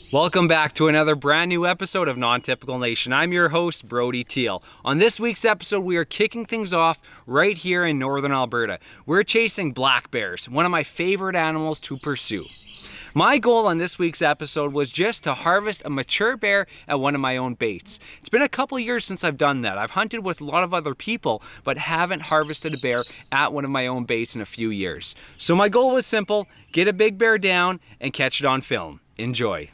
Welcome back to another brand new episode of Non-Typical Nation. I'm your host, Brody Teal. On this week's episode, we are kicking things off right here in northern Alberta. We're chasing black bears, one of my favorite animals to pursue. My goal on this week's episode was just to harvest a mature bear at one of my own baits. It's been a couple years since I've done that. I've hunted with a lot of other people, but haven't harvested a bear at one of my own baits in a few years. So my goal was simple: get a big bear down and catch it on film. Enjoy.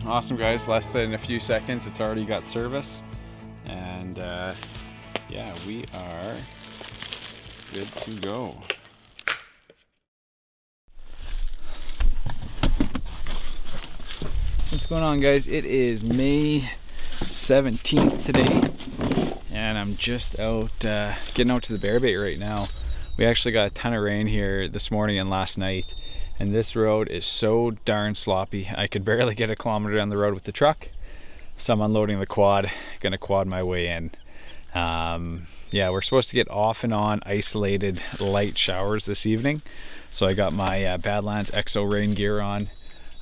Awesome, guys, less than a few seconds, it's already got service, and yeah, we are good to go. What's going on, guys? It is May 17th today, and I'm just out getting out to the bear bait right now. We actually got a ton of rain here this morning and last night, and this road is so darn sloppy. I could barely get a kilometer down the road with the truck, so I'm unloading the quad, gonna quad my way in. Yeah, we're supposed to get off and on isolated light showers this evening, so I got my Badlands EXO rain gear on.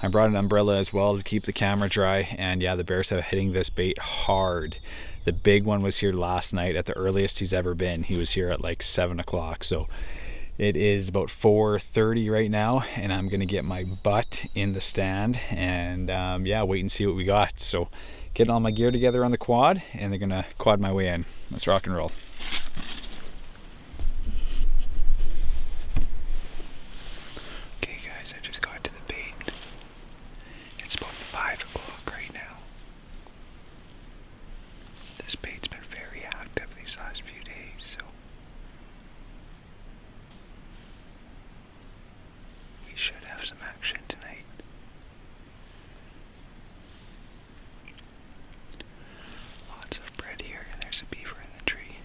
I brought an umbrella as well to keep the camera dry, and yeah, the bears have hitting this bait hard. The big one was here last night at the earliest he's ever been. He was here at like 7 o'clock, so it is about 4:30 right now, and I'm gonna get my butt in the stand and yeah, wait and see what we got. So getting all my gear together on the quad, and they're gonna quad my way in. Let's rock and roll. Okay guys, I just got to the bait. It's about 5 o'clock right now. This bait's been very active these last few days, so should have some action tonight. Lots of bread here, and there's a beaver in the tree.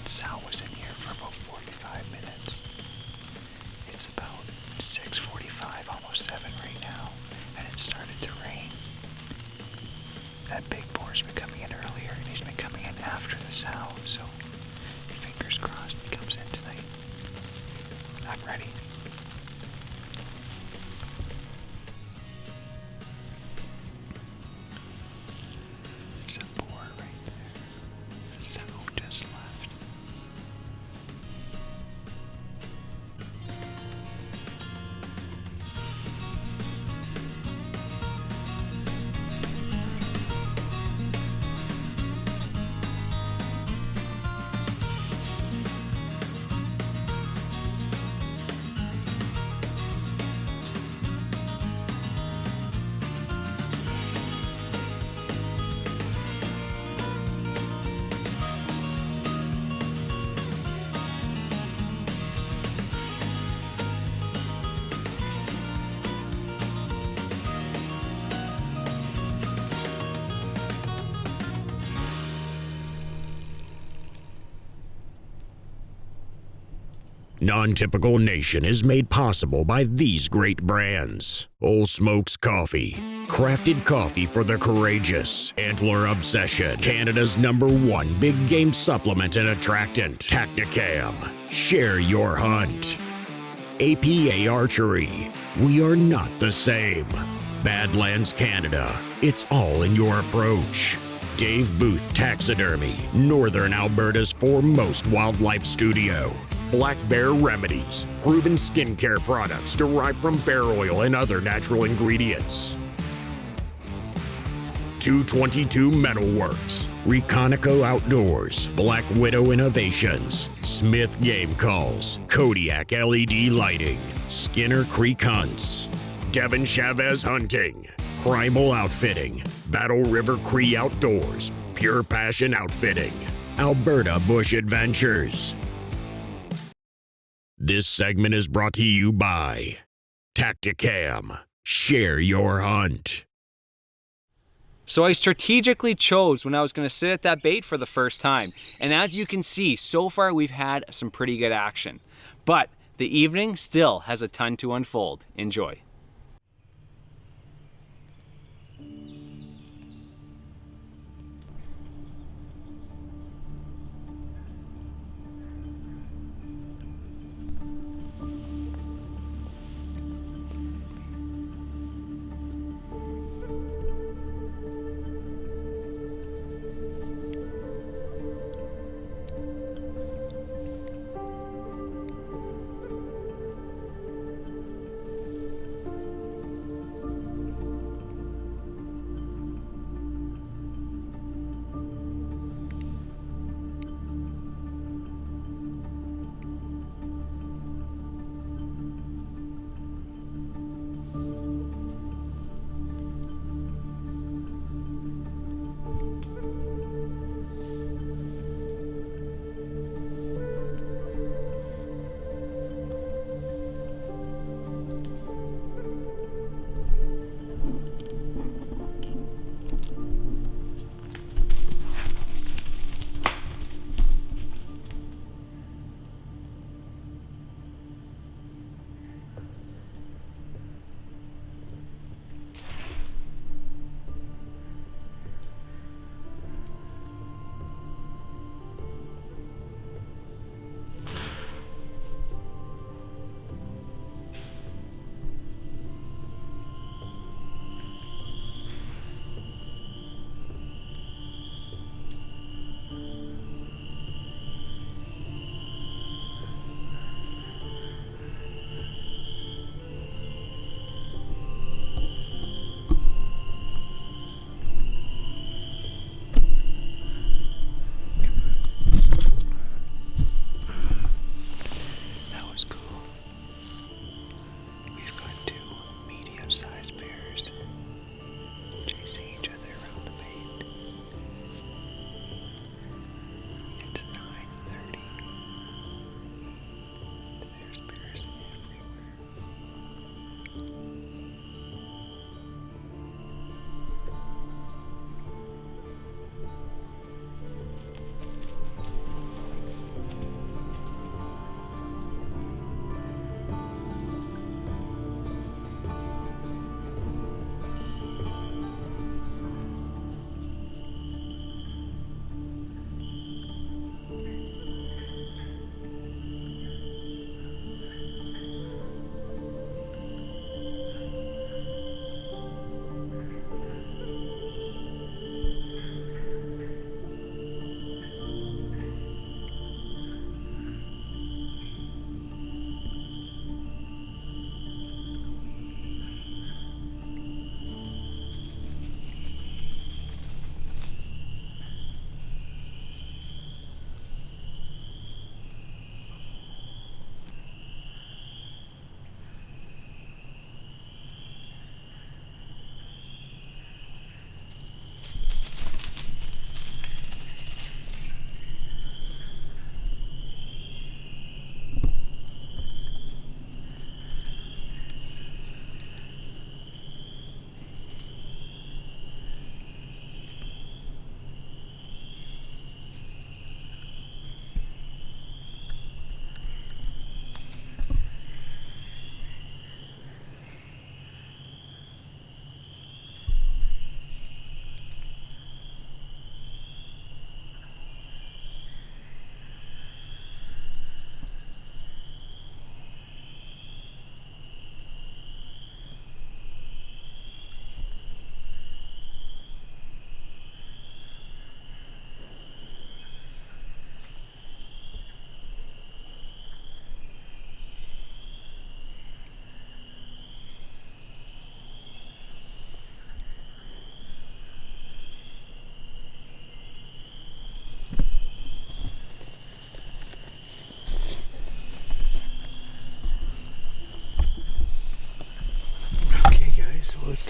Sal was in here for about 45 minutes. It's about 6:45, almost 7 right now, and it started to rain. That big boar's been coming in earlier, and he's been coming in after the Sal, so fingers crossed he comes in tonight. I'm ready. There's a boar right there. Non-Typical Nation is made possible by these great brands. Old Smokes Coffee, crafted coffee for the courageous. Antler Obsession, Canada's #1 big game supplement and attractant. Tactacam, share your hunt. APA Archery, we are not the same. Badlands Canada, it's all in your approach. Dave Booth Taxidermy, Northern Alberta's foremost wildlife studio. Black Bear Remedies, proven skincare products derived from bear oil and other natural ingredients. 222 Metalworks, Reconico Outdoors, Black Widow Innovations, Smith Game Calls, Kodiak LED Lighting, Skinner Creek Hunts, Devin Chavez Hunting, Primal Outfitting, Battle River Cree Outdoors, Pure Passion Outfitting, Alberta Bush Adventures. This segment is brought to you by Tactacam. Share your hunt. So I strategically chose when I was going to sit at that bait for the first time. And as you can see, so far we've had some pretty good action. But the evening still has a ton to unfold. Enjoy.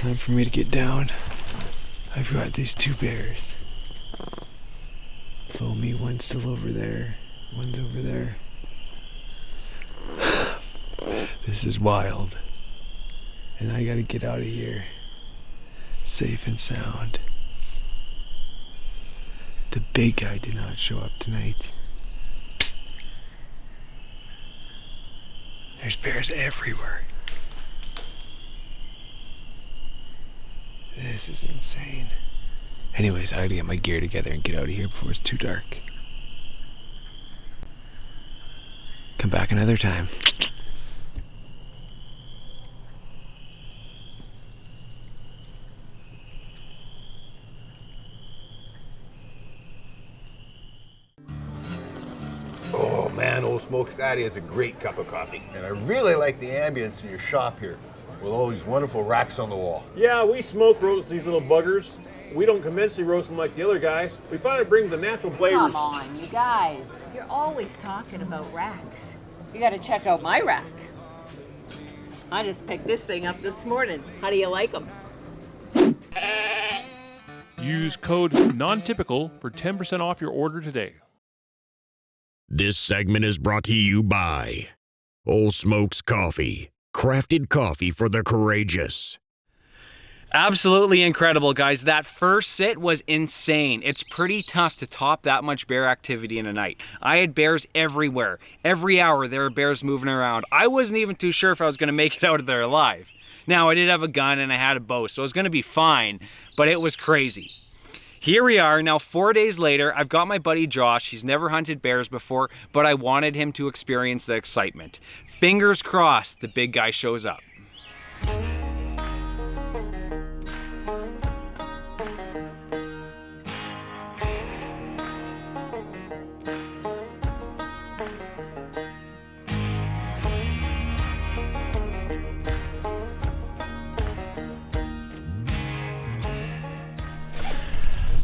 Time for me to get down. I've got these two bears. Below me, one's still over there. One's over there. This is wild. And I gotta get out of here. Safe and sound. The big guy did not show up tonight. There's bears everywhere. This is insane. Anyways, I gotta get my gear together and get out of here before it's too dark. Come back another time. Oh man, Old Smoke's Daddy has a great cup of coffee. And I really like the ambience in your shop here, with all these wonderful racks on the wall. Yeah, we smoke roast these little buggers. We don't conventionally roast them like the other guy. We find it brings the natural flavors. Come on, you guys. You're always talking about racks. You gotta check out my rack. I just picked this thing up this morning. How do you like them? Use code NONTYPICAL for 10% off your order today. This segment is brought to you by Old Smoke's Coffee. Crafted coffee for the courageous. Absolutely incredible, guys. That first sit was insane. It's pretty tough to top that much bear activity in a night. I had bears everywhere. Every hour there were bears moving around. I wasn't even too sure if I was going to make it out of there alive. Now, I did have a gun and I had a bow, so I was going to be fine, but it was crazy. Here we are, now 4 days later. I've got my buddy Josh. He's never hunted bears before, but I wanted him to experience the excitement. Fingers crossed the big guy shows up.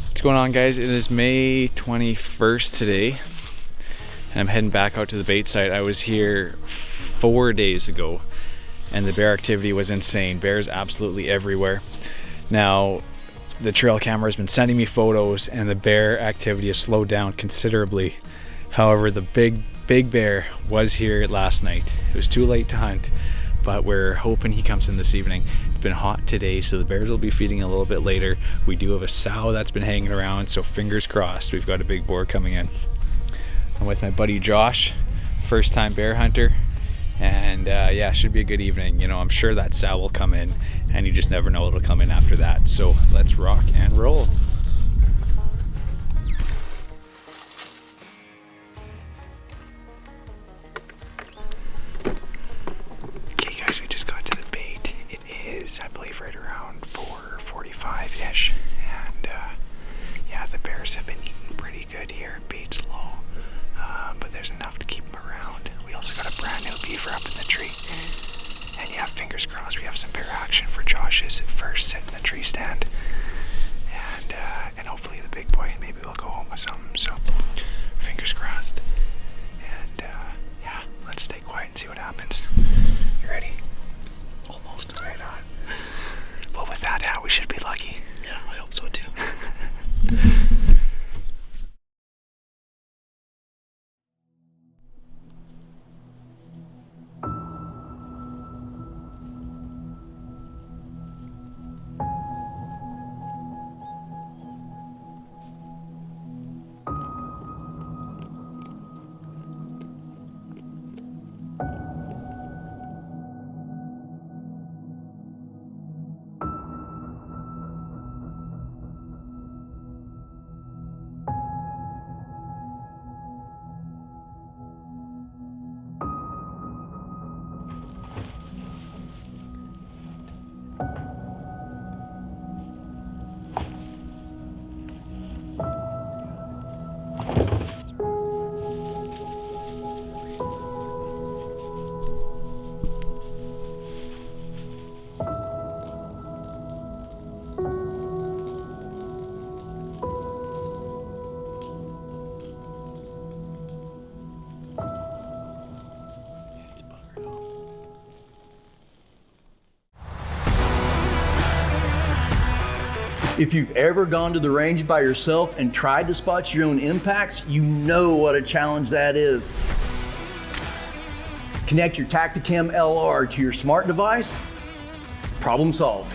What's going on, guys? It is May 21st today, and I'm heading back out to the bait site. I was here 4 days ago and the bear activity was insane. Bears absolutely everywhere. Now the trail camera has been sending me photos and the bear activity has slowed down considerably. However, the big bear was here last night. It was too late to hunt, but we're hoping he comes in this evening. It's been hot today, so the bears will be feeding a little bit later. We do have a sow that's been hanging around, so fingers crossed we've got a big boar coming in. I'm with my buddy Josh, first time bear hunter, and yeah, should be a good evening. You know, I'm sure that sow will come in, and you just never know what'll come in after that. So let's rock and roll. I believe right around 4:45-ish, and yeah, the bears have been eating pretty good here. Bait's low, but there's enough to keep them around. We also got a brand new beaver up in the tree, and yeah, fingers crossed we have some bear action for Josh's first sit in the tree stand, and hopefully the big boy, maybe we'll go home with something. So fingers crossed, and yeah, let's stay quiet and see what happens. You ready? Almost. Right on. Well, with that hat, we should be lucky. Yeah, I hope so too. If you've ever gone to the range by yourself and tried to spot your own impacts, you know what a challenge that is. Connect your Tactacam LR to your smart device, problem solved.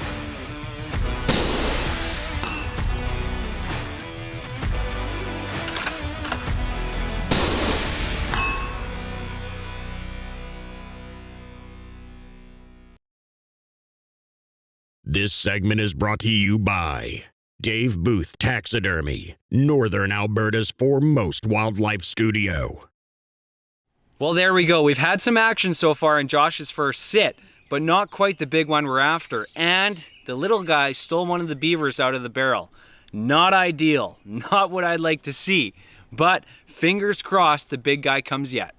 This segment is brought to you by Dave Booth Taxidermy, Northern Alberta's foremost wildlife studio. Well, there we go. We've had some action so far in Josh's first sit, but not quite the big one we're after. And the little guy stole one of the beavers out of the barrel. Not ideal, not what I'd like to see, but fingers crossed the big guy comes yet.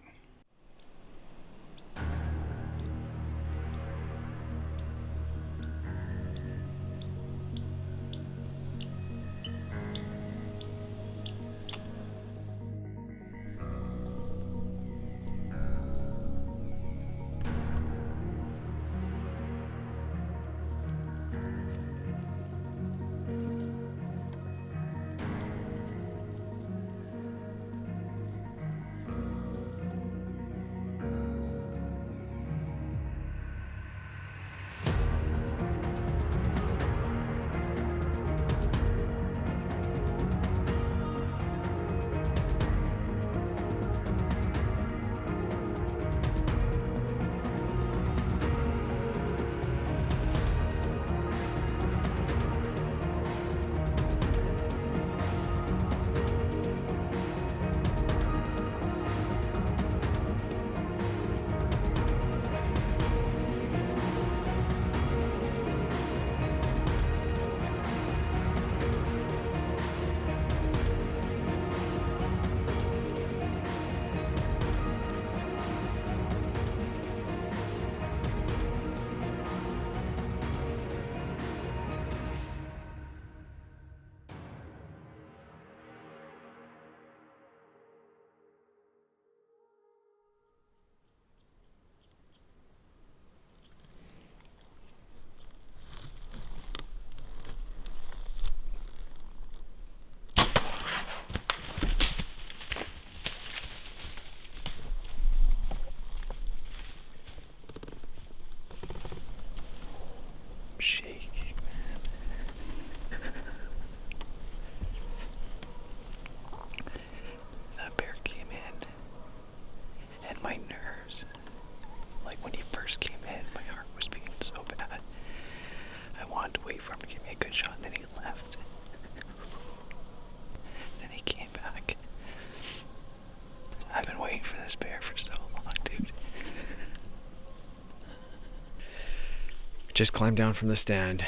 Just climbed down from the stand.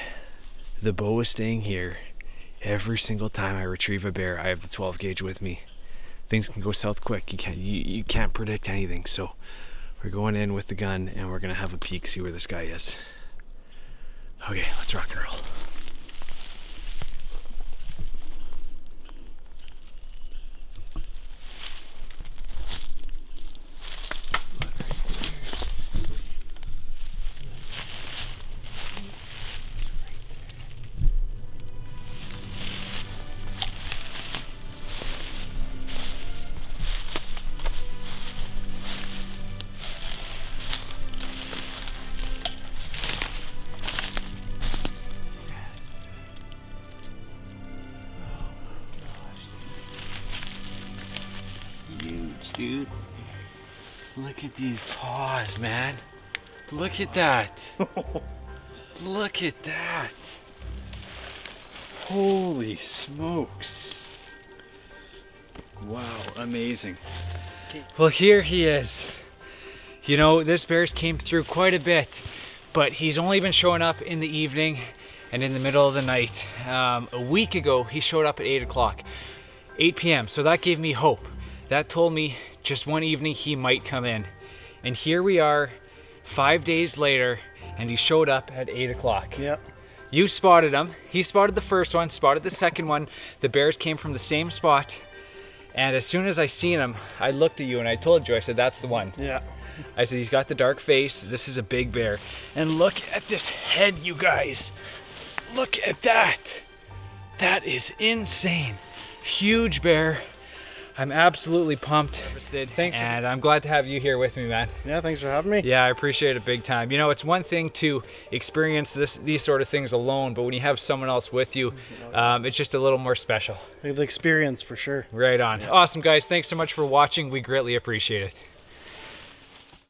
The bow is staying here. Every single time I retrieve a bear, I have the 12 gauge with me. Things can go south quick. You can't predict anything. So we're going in with the gun and we're gonna have a peek, see where this guy is. Okay, let's rock and roll. Dude, look at these paws, man. Look at that. Look at that. Holy smokes. Wow, amazing. Well, here he is. You know, this bear's came through quite a bit, but he's only been showing up in the evening and in the middle of the night. A week ago, he showed up at 8 o'clock, 8 p.m. So that gave me hope. That told me just one evening he might come in. And here we are 5 days later and he showed up at 8 o'clock. Yep. You spotted him. He spotted the first one, spotted the second one. The bears came from the same spot. And as soon as I seen him, I looked at you and I told you, I said, that's the one. Yeah. I said, he's got the dark face. This is a big bear. And look at this head, you guys. Look at that. That is insane. Huge bear. I'm absolutely pumped. Thanks. And I'm glad to have you here with me, man. Yeah, thanks for having me. Yeah, I appreciate it big time. You know, it's one thing to experience these sort of things alone, but when you have someone else with you, it's just a little more special. The experience for sure. Right on. Awesome, guys. Thanks so much for watching. We greatly appreciate it.